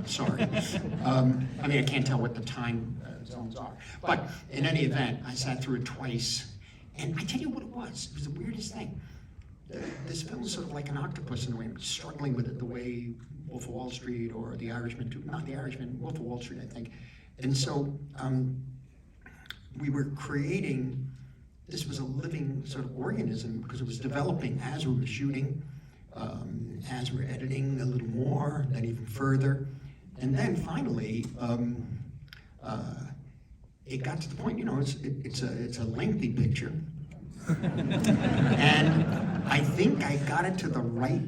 I'm sorry. I mean, I can't tell what the time zones are. But in any event, I sat through it twice, and I tell you what it was. It was the weirdest thing. This film is sort of like an octopus in a way, struggling with it the way Wolf of Wall Street or The Irishman, not The Irishman, Wolf of Wall Street, I think. And so we were creating, this was a living sort of organism because it was developing as we were shooting, as we were editing a little more, then even further. And then finally, it got to the point, you know, it's a lengthy picture. And I think I got it to the right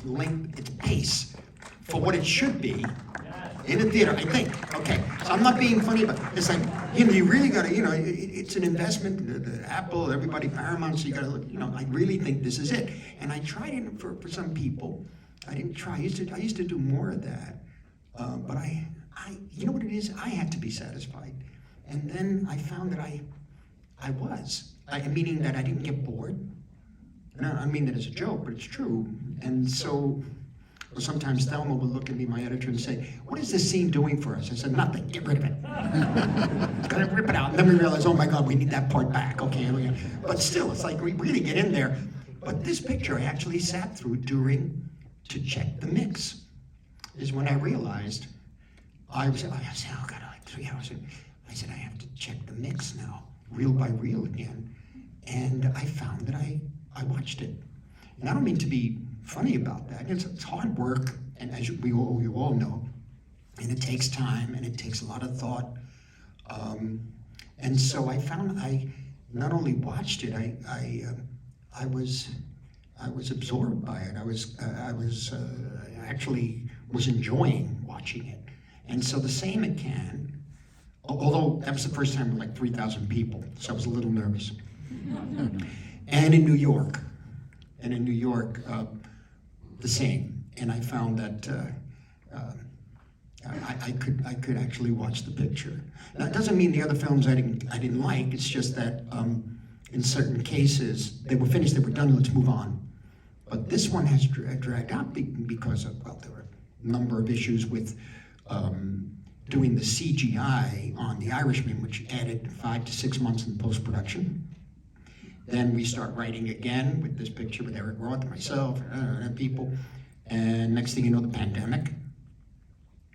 length, its pace, for what it should be in a theater, I think. Okay, so I'm not being funny, but it's like, you know, you really gotta, you know, it's an investment, the Apple, everybody, Paramount, so you gotta look, you know, I really think this is it. And I tried it for some people. I didn't try, I used to do more of that. But I, you know what it is? I had to be satisfied. And then I found that I was. Meaning that I didn't get bored. And I mean that as a joke, but it's true. And so, or sometimes Thelma would look at me, my editor, and say, "What is this scene doing for us?" I said, "Nothing, get rid of it." Gotta rip it out. And then we realize, oh my God, we need that part back. Okay, but still, it's like we really get in there. But this picture I actually sat through to check the mix. Is when I realized, I said, oh God, like 3 hours. I said, I have to check the mix now, reel by reel again. And I found that I watched it. And I don't mean to be funny about that. It's hard work, and as you all know, and it takes time, and it takes a lot of thought. And so I found I not only watched it, I was absorbed by it. I actually was enjoying watching it. And so the same it can, although that was the first time with like 3,000 people, so I was a little nervous. And in New York, the same. And I found that I could actually watch the picture. Now, it doesn't mean the other films I didn't like. It's just that in certain cases they were finished, they were done. Let's move on. But this one has dragged out because of, well, there were a number of issues with doing the CGI on The Irishman, which added 5 to 6 months in post-production. Then we start writing again with this picture with Eric Roth, myself, and people. And next thing you know, the pandemic.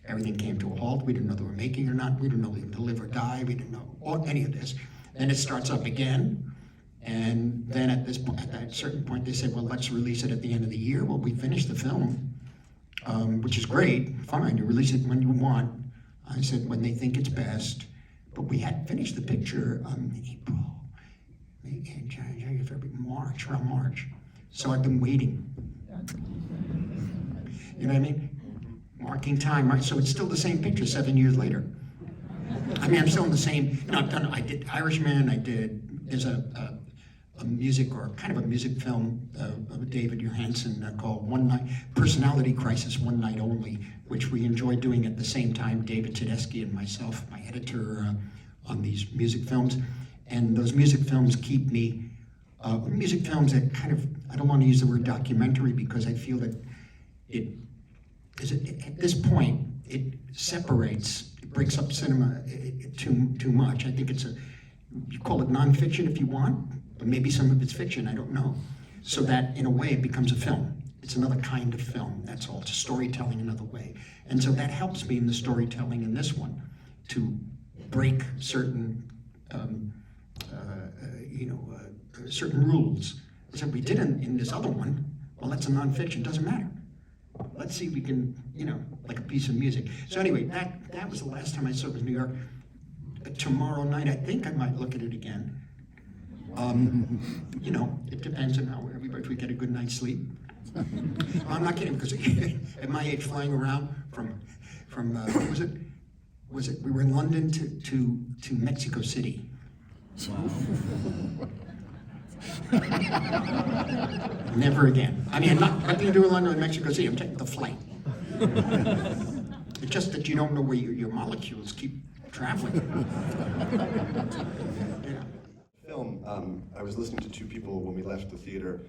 Everything came to a halt. We didn't know they were making or not. We didn't know they were live or die. We didn't know any of this. Then it starts up again. And then at that certain point, they said, well, let's release it at the end of the year. Well, we finished the film, which is great. Fine, you release it when you want. I said, when they think it's best. But we had finished the picture April, May, January, February, March, around March. So I've been waiting. You know what I mean? Marking time, right? So it's still the same picture 7 years later. I mean, I'm still in the same, you know, I did Irishman, there's a music, or kind of a music film of David Johansen called Personality Crisis, One Night Only, which we enjoyed doing at the same time, David Tedeschi and myself, my editor, on these music films. And those music films keep me, music films that kind of, I don't want to use the word documentary because I feel that at this point, it separates, it breaks up cinema too much. I think you call it nonfiction if you want, but maybe some of it's fiction, I don't know. So that, in a way, it becomes a film. It's another kind of film, that's all. It's storytelling another way. And so that helps me in the storytelling in this one, to break certain, certain rules. So we did in this other one, well, that's a nonfiction, doesn't matter. Let's see if we can, like a piece of music. So anyway, that was the last time I saw it in New York. Tomorrow night, I think I might look at it again. It depends on how everybody, if we get a good night's sleep. I'm not kidding, because at my age, flying around from what was it? We were in London to Mexico City. Wow. Never again. I mean, nothing to do with London and Mexico City. I'm taking the flight. It's just that you don't know where your molecules keep traveling. Yeah. Film, I was listening to two people when we left the theater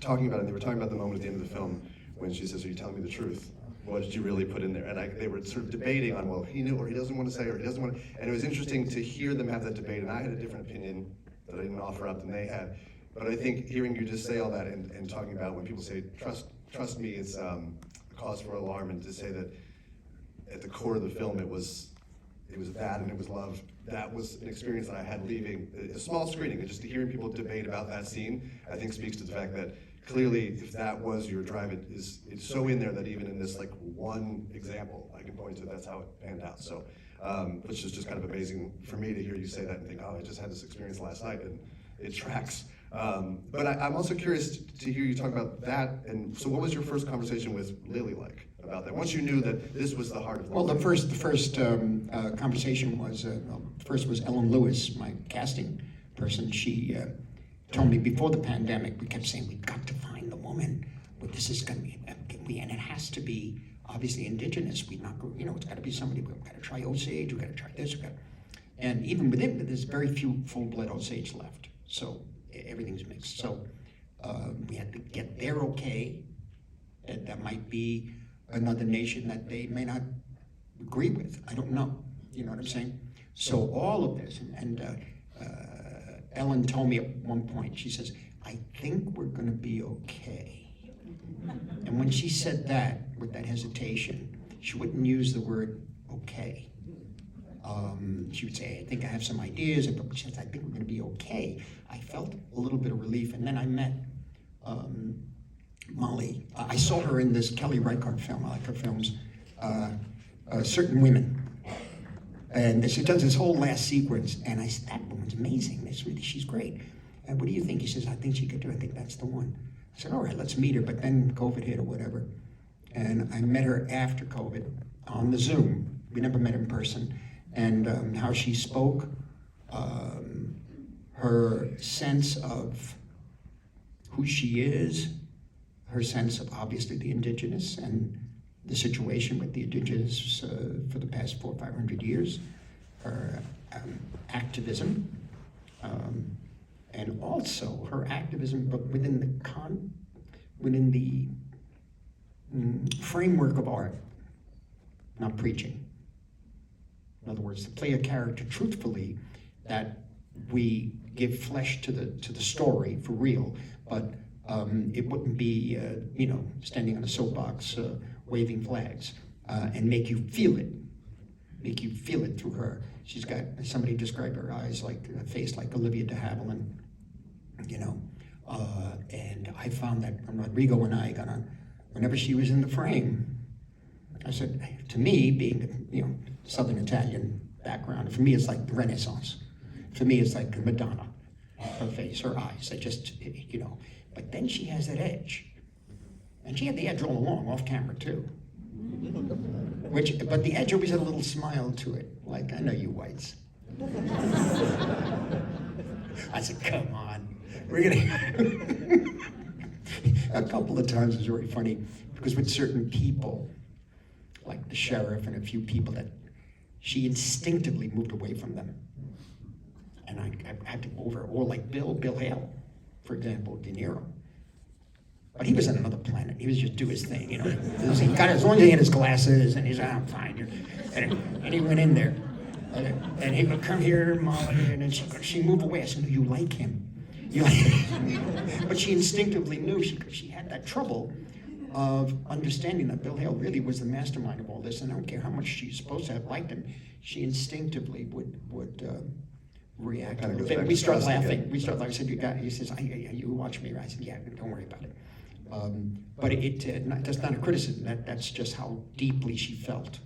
talking about it. They were talking about the moment at the end of the film when she says, "Are you telling me the truth?" what did you really put in there? And they were sort of debating on, well, he knew or he doesn't want to say or he doesn't want to, and it was interesting to hear them have that debate, and I had a different opinion that I didn't offer up than they had. But I think hearing you just say all that and talking about when people say, trust me, it's a cause for alarm, and to say that at the core of the film it was that and it was love. That was an experience that I had leaving a small screening, and just hearing people debate about that scene, I think speaks to the fact that clearly, if that was your drive, it's so in there that even in this like one example I can point to, that's how it panned out. So, which is just kind of amazing for me to hear you say that and think, oh, I just had this experience last night, and it tracks. But I'm also curious to hear you talk about that. And so, what was your first conversation with Lily like about that? Once you knew that this was the heart of the Well, the first conversation was first was Ellen Lewis, my casting person. She told me before the pandemic, we kept saying, we've got to find the woman. Well, this is going to be, and it has to be obviously indigenous. We not, it's got to be somebody. We've got to try Osage. We've got to try this. And even within, there's very few full-blood Osage left. So everything's mixed. So we had to get their okay. And that might be another nation that they may not agree with. I don't know. You know what I'm saying? So all of this, and Ellen told me at one point, she says, I think we're going to be okay. And when she said that, with that hesitation, she wouldn't use the word okay. She would say, I think I have some ideas, but she says, I think we're going to be okay. I felt a little bit of relief, and then I met Molly. I saw her in this Kelly Reichardt film. I like her films, Certain Women. And she does this whole last sequence, and I said, that woman's amazing. She's great. And what do you think? He says, I think she could do it. I think that's the one. I said, all right, let's meet her. But then COVID hit or whatever. And I met her after COVID on the Zoom. We never met in person. And how she spoke, her sense of who she is, her sense of obviously the indigenous and the situation with the indigenous for the past 400 or 500 years, her activism, and also her activism, but within the framework of art, not preaching. In other words, to play a character truthfully, that we give flesh to the story for real, but it wouldn't be standing on a soapbox waving flags, and make you feel it through her. She's got, somebody described her eyes like a face like Olivia de Havilland, and I found that when Rodrigo and I got on, whenever she was in the frame, I said, to me, being Southern Italian background, for me it's like the Renaissance. For me it's like Madonna, her face, her eyes, but then she has that edge. And she had the edge all along, off camera too. But the edge always had a little smile to it, like, I know you whites. I said, come on, we're gonna. A couple of times it was very funny, because with certain people, like the sheriff and a few people, that she instinctively moved away from them. And I had to go over, or like Bill Hale, for example, De Niro. But he was on another planet. He was just do his thing, He got, as long as he had his glasses, and he's, I'm fine. And he went in there, and he would come here, Molly, and then she moved away. I said, no, you like him. But she instinctively knew she had that trouble of understanding that Bill Hale really was the mastermind of all this, and I don't care how much she's supposed to have liked him, she instinctively would react. Kind of goes back We to start trust laughing. again. We start laughing. He said, he says, you watch me, right? I said, yeah, don't worry about it. But that's not a criticism. That's just how deeply she felt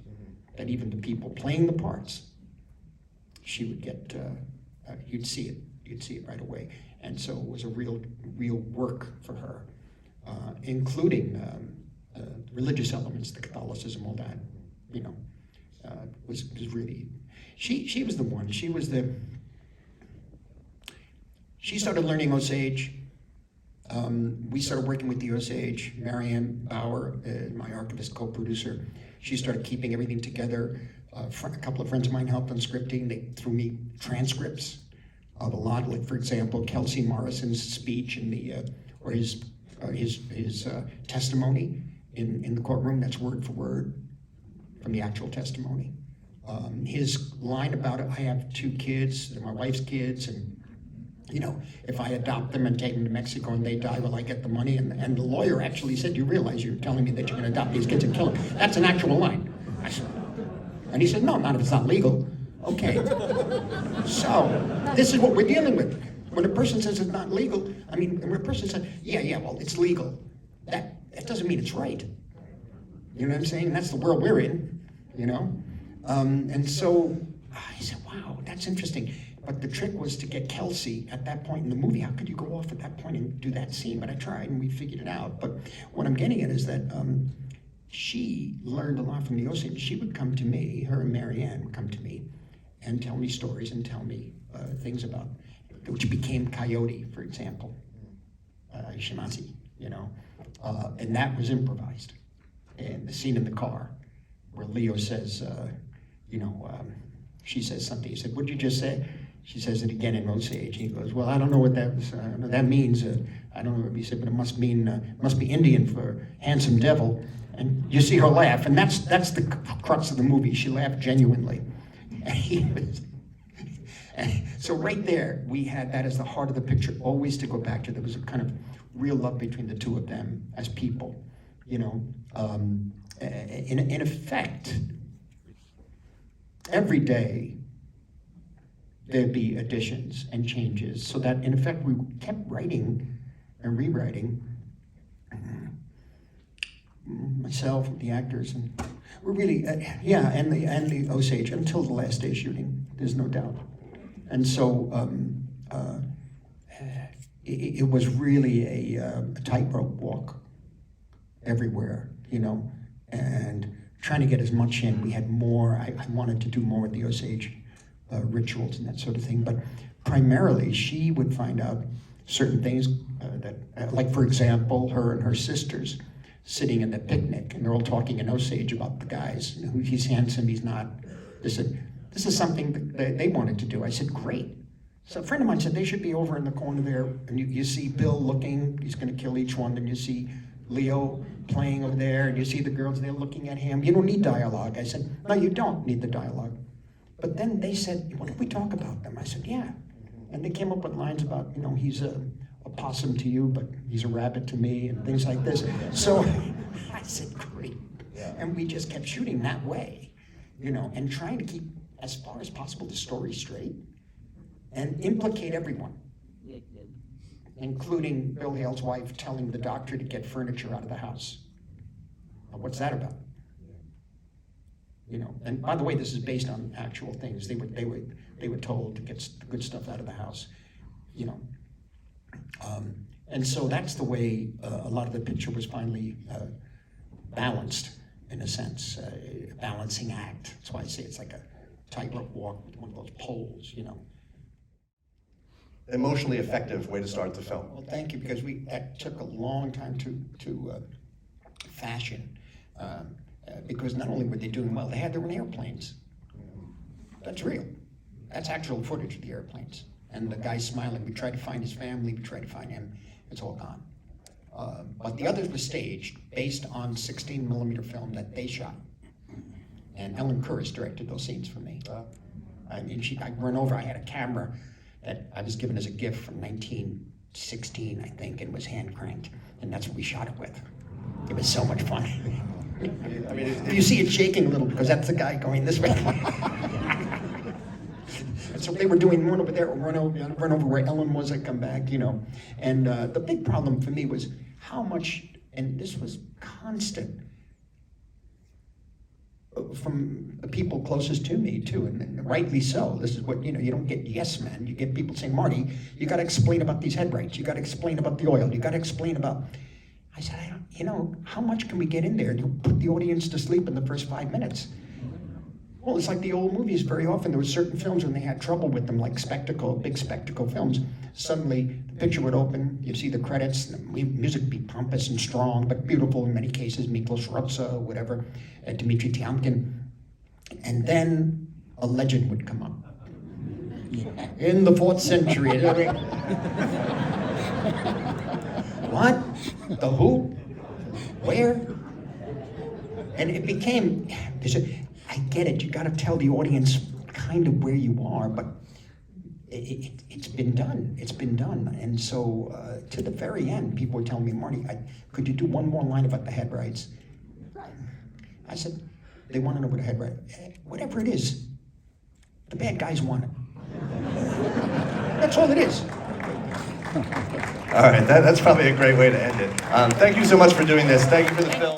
that even the people playing the parts, she would get, you'd see it right away. And so it was a real work for her, including religious elements, the Catholicism, all that, was really, she was the one. She started learning Osage. We started working with the Osage. Marianne Bauer, my archivist co-producer, she started keeping everything together. A couple of friends of mine helped on scripting. They threw me transcripts of a lot, like for example, Kelsey Morrison's speech in the or his testimony in the courtroom. That's word for word from the actual testimony. His line about it, I have 2 kids, they're my wife's kids, and if I adopt them and take them to Mexico and they die, will I get the money? And the lawyer actually said, you realize you're telling me that you're gonna adopt these kids and kill them. That's an actual line. And he said, no, not if it's not legal. Okay. So, this is what we're dealing with. When a person says it's not legal, when a person says, yeah, well, it's legal, that doesn't mean it's right. You know what I'm saying? That's the world we're in, And so I said, wow, that's interesting. But the trick was to get Kelsey at that point in the movie. How could you go off at that point and do that scene? But I tried and we figured it out. But what I'm getting at is that she learned a lot from the Osage. She would come to me, her and Marianne would come to me and tell me stories and tell me things about, which became Coyote, for example, Shimazi, and that was improvised. And the scene in the car where Leo says, she says something. He said, what'd you just say? She says it again in Osage. He goes, well, I don't know what that was. I don't know what that means. I don't know what he said, but it must be Indian for handsome devil. And you see her laugh, and that's the crux of the movie. She laughed genuinely. And so right there, we had that as the heart of the picture, always to go back to. There was a kind of real love between the two of them as people, In effect, every day, there'd be additions and changes, so that in effect we kept writing and rewriting. Myself, the actors, and we're really, and the Osage until the last day shooting. There's no doubt, and so it was really a tightrope walk everywhere, and trying to get as much in. We had more. I wanted to do more with the Osage. Rituals and that sort of thing, but primarily she would find out certain things like for example, her and her sisters sitting in the picnic and they're all talking in Osage about the guys, he's handsome, he's not. They said, this is something that they wanted to do. I said, great. So a friend of mine said they should be over in the corner there, and you see Bill looking, he's gonna kill each one, and you see Leo playing over there, and you see the girls, they're looking at him. You don't need dialogue. I said, no, you don't need the dialogue. But then they said, what if we talk about them? I said, yeah. And they came up with lines about, he's a possum to you, but he's a rabbit to me, and things like this. So I said, great. And we just kept shooting that way, and trying to keep, as far as possible, the story straight and implicate everyone, including Bill Hale's wife telling the doctor to get furniture out of the house. Now, what's that about? And by the way, this is based on actual things. They were told to get the good stuff out of the house, and so that's the way a lot of the picture was finally balanced, in a sense, a balancing act. That's why I say it's like a tightrope walk with one of those poles, Emotionally effective way to start the film. Well, thank you, because that took a long time to fashion. Because not only were they doing well, they had their own airplanes. That's real. That's actual footage of the airplanes. And the guy smiling, we tried to find his family, we tried to find him, it's all gone. But the others were staged based on 16mm film that they shot. And Ellen Curris directed those scenes for me. I run over, I had a camera that I was given as a gift from 1916, I think, and was hand cranked. And that's what we shot it with. It was so much fun. You see it shaking a little because that's the guy going this way. And so they were doing one over there, run over where Ellen was, I come back, And the big problem for me was how much, and this was constant, from the people closest to me too, and rightly so. This is what, you don't get yes men. You get people saying, Marty, you got to explain about these head rights. You got to explain about the oil. You got to explain about. I said, how much can we get in there to put the audience to sleep in the first 5 minutes? Well, it's like the old movies. Very often there were certain films when they had trouble with them, like big spectacle films. Suddenly the picture would open, you'd see the credits, and the music would be pompous and strong, but beautiful in many cases, Miklos Rotsa, whatever, Dmitry Tiomkin. And then a legend would come up. In the 4th century. What? The who? Where? And it became, I get it, you gotta tell the audience kind of where you are, but it's been done. It's been done. And so to the very end, people were telling me, Marty, could you do one more line about the head rights? I said, they want to know what a head right. Whatever it is, the bad guys want it. That's all it is. All right, that's probably a great way to end it. Thank you so much for doing this. Thank you for the film.